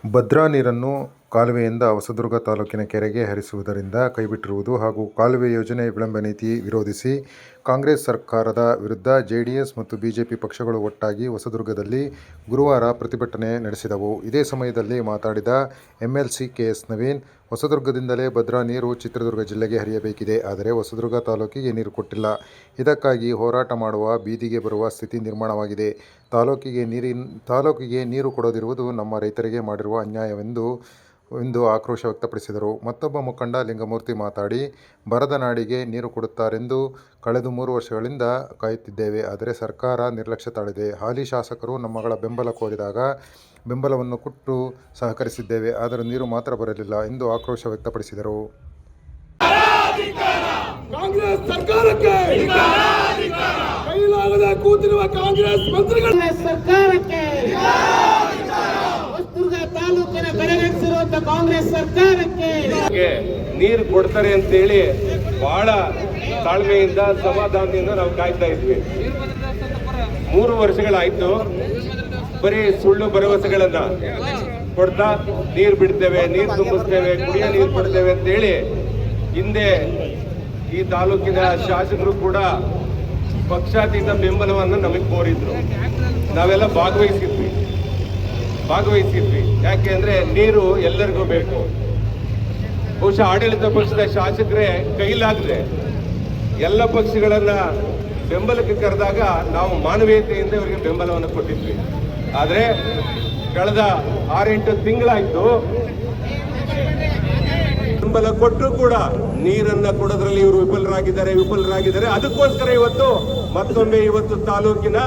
ಭದ್ರಾ ನೀರನ್ನು ಕಾಲುವೆಯಿಂದ ಹೊಸದುರ್ಗ ತಾಲೂಕಿನ ಕೆರೆಗೆ ಹರಿಸುವುದರಿಂದ ಕೈಬಿಟ್ಟಿರುವುದು ಹಾಗೂ ಕಾಲುವೆ ಯೋಜನೆ ವಿಳಂಬ ನೀತಿ ವಿರೋಧಿಸಿ ಕಾಂಗ್ರೆಸ್ ಸರ್ಕಾರದ ವಿರುದ್ಧ ಜೆಡಿಎಸ್ ಮತ್ತು ಬಿಜೆಪಿ ಪಕ್ಷಗಳು ಒಟ್ಟಾಗಿ ಹೊಸದುರ್ಗದಲ್ಲಿ ಗುರುವಾರ ಪ್ರತಿಭಟನೆ ನಡೆಸಿದವು. ಇದೇ ಸಮಯದಲ್ಲಿ ಮಾತನಾಡಿದ ಎಂಎಲ್ಸಿ ಕೆಎಸ್ ನವೀನ್, ಹೊಸದುರ್ಗದಿಂದಲೇ ಭದ್ರಾ ನೀರು ಚಿತ್ರದುರ್ಗ ಜಿಲ್ಲೆಗೆ ಹರಿಯಬೇಕಿದೆ. ಆದರೆ ಹೊಸದುರ್ಗ ತಾಲೂಕಿಗೆ ನೀರು ಕೊಟ್ಟಿಲ್ಲ. ಇದಕ್ಕಾಗಿ ಹೋರಾಟ ಮಾಡುವ, ಬೀದಿಗೆ ಬರುವ ಸ್ಥಿತಿ ನಿರ್ಮಾಣವಾಗಿದೆ. ತಾಲೂಕಿಗೆ ನೀರು ಕೊಡದಿರುವುದು ನಮ್ಮ ರೈತರಿಗೆ ಮಾಡಿರುವ ಅನ್ಯಾಯವೆಂದು ಆಕ್ರೋಶ ವ್ಯಕ್ತಪಡಿಸಿದರು. ಮತ್ತೊಬ್ಬ ಮುಖಂಡ ಲಿಂಗಮೂರ್ತಿ ಮಾತನಾಡಿ, ಬರದ ನಾಡಿಗೆ ನೀರು ಕೊಡುತ್ತಾರೆಂದು ಕಳೆದ 3 ವರ್ಷಗಳಿಂದ ಕಾಯುತ್ತಿದ್ದೇವೆ. ಆದರೆ ಸರ್ಕಾರ ನಿರ್ಲಕ್ಷ್ಯ ತಾಳಿದೆ. ಹಾಲಿ ಶಾಸಕರು ನಮ್ಮಗಳ ಬೆಂಬಲ ಕೋರಿದಾಗ ಬೆಂಬಲವನ್ನು ಕೊಟ್ಟು ಸಹಕರಿಸಿದ್ದೇವೆ. ಆದರೆ ನೀರು ಮಾತ್ರ ಬರಲಿಲ್ಲ ಎಂದು ಆಕ್ರೋಶ ವ್ಯಕ್ತಪಡಿಸಿದರು. ಕಾಂಗ್ರೆಸ್ ಸರ್ಕಾರಕ್ಕೆ ಕೈಲಾಗದ ಕೂತಿರುವ ಕಾಂಗ್ರೆಸ್ ಮಂತ್ರಿಗಳ ಸರ್ಕಾರಕ್ಕೆ, ಹೊಸದುರ್ಗ ತಾಲೂಕಿನ ಕಡೆಗಣಿಸಿರುವಂತ ಕಾಂಗ್ರೆಸ್ ಸರ್ಕಾರಕ್ಕೆ ನೀರು ಕೊಡ್ತಾರೆ ಅಂತೇಳಿ ಬಹಳ ತಾಳ್ಮೆಯಿಂದ ಸಮಾಧಾನದಿಂದ ನಾವು ಕಾಯ್ತಾ ಇದ್ವಿ. 3 ವರ್ಷಗಳಾಯ್ತು. ಬರೀ ಸುಳ್ಳು ಭರವಸೆಗಳನ್ನ ಕೊಡ್ತಾ ನೀರು ಬಿಡ್ತೇವೆ, ನೀರು ತುಂಬಿಸ್ತೇವೆ, ಕುಡಿಯೋ ನೀರು ಕೊಡ್ತೇವೆ ಅಂತೇಳಿ ಹಿಂದೆ ಈ ತಾಲೂಕಿನ ಶಾಸಕರು ಕೂಡ ಪಕ್ಷಾತೀತ ಬೆಂಬಲವನ್ನು ನಮಗೆ ಕೋರಿದ್ರು. ನಾವೆಲ್ಲ ಭಾಗವಹಿಸಿದ್ವಿ. ಯಾಕೆ ಅಂದ್ರೆ ನೀರು ಎಲ್ಲರಿಗೂ ಬೇಕು. ಬಹುಶಃ ಆಡಳಿತ ಪಕ್ಷದ ಶಾಸಕರೇ ಕೈಲಾಗದೆ ಎಲ್ಲ ಪಕ್ಷಗಳನ್ನ ಬೆಂಬಲಕ್ಕೆ ಕರೆದಾಗ ನಾವು ಮಾನವೀಯತೆಯಿಂದ ಇವರಿಗೆ ಬೆಂಬಲವನ್ನು ಕೊಟ್ಟಿದ್ವಿ. ಆದರೆ ಕಳೆದ 6-8 ತಿಂಗಳಾಯ್ತು, ಬೆಂಬಲ ಕೊಟ್ಟರು ಕೂಡ ನೀರನ್ನ ಕೊಡೋದ್ರಲ್ಲಿ ಇವರು ವಿಫಲರಾಗಿದ್ದಾರೆ. ಅದಕ್ಕೋಸ್ಕರ ಮತ್ತೊಮ್ಮೆ ತಾಲೂಕಿನ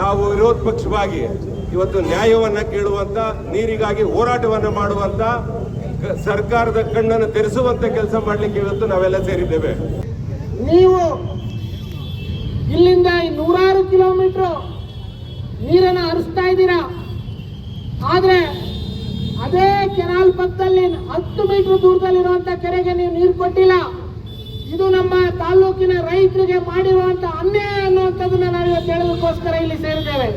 ನಾವು ವಿರೋಧ ಪಕ್ಷವಾಗಿ ಇವತ್ತು ನ್ಯಾಯವನ್ನ ಕೇಳುವಂತ, ನೀರಿಗಾಗಿ ಹೋರಾಟವನ್ನ ಮಾಡುವಂತ, ಸರ್ಕಾರದ ಕಣ್ಣನ್ನು ತೆರೆಸುವಂತ ಕೆಲಸ ಮಾಡ್ಲಿಕ್ಕೆ ಇವತ್ತು ನಾವೆಲ್ಲ ಸೇರಿದ್ದೇವೆ. ನೀವು ಇಲ್ಲಿಂದ 100 ಕಿಲೋಮೀಟರ್ ನೀರನ್ನ ಹರಿಸ್ತಾ ಇದ್ದೀರಾ. ಆದ್ರೆ ಅದೇ ಕೆನಾಲ್ ಪಕ್ಕದಲ್ಲಿ 10 ಮೀಟರ್ ದೂರದಲ್ಲಿರುವಂತ ಕೆರೆಗೆ ನೀವು ನೀರು ಕೊಟ್ಟಿಲ್ಲ. ಇದು ನಮ್ಮ ತಾಲೂಕಿನ ರೈತರಿಗೆ ಮಾಡಿರುವಂತ ಅನ್ಯಾಯ ಅನ್ನುವಂಥದ್ದನ್ನ ನಾವು ಇವತ್ತು ಹೇಳೋದಕ್ಕೋಸ್ಕರ ಇಲ್ಲಿ ಸೇರಿದ್ದೇವೆ.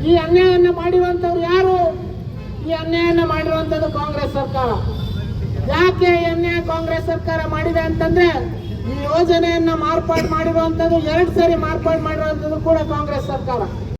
ಈ ಅನ್ಯಾಯವನ್ನ ಮಾಡಿರುವಂತವ್ರು ಯಾರು? ಈ ಅನ್ಯಾಯನ ಮಾಡಿರುವಂತದ್ದು ಕಾಂಗ್ರೆಸ್ ಸರ್ಕಾರ. ಯಾಕೆ ಈ ಅನ್ಯಾಯ ಕಾಂಗ್ರೆಸ್ ಸರ್ಕಾರ ಮಾಡಿದೆ ಅಂತಂದ್ರೆ, ಈ ಯೋಜನೆಯನ್ನ ಮಾರ್ಪಾಡು ಮಾಡಿರುವಂತದ್ದು 2 ಸರಿ ಮಾರ್ಪಾಡು ಮಾಡಿರುವಂತದ್ದು ಕೂಡ ಕಾಂಗ್ರೆಸ್ ಸರ್ಕಾರ.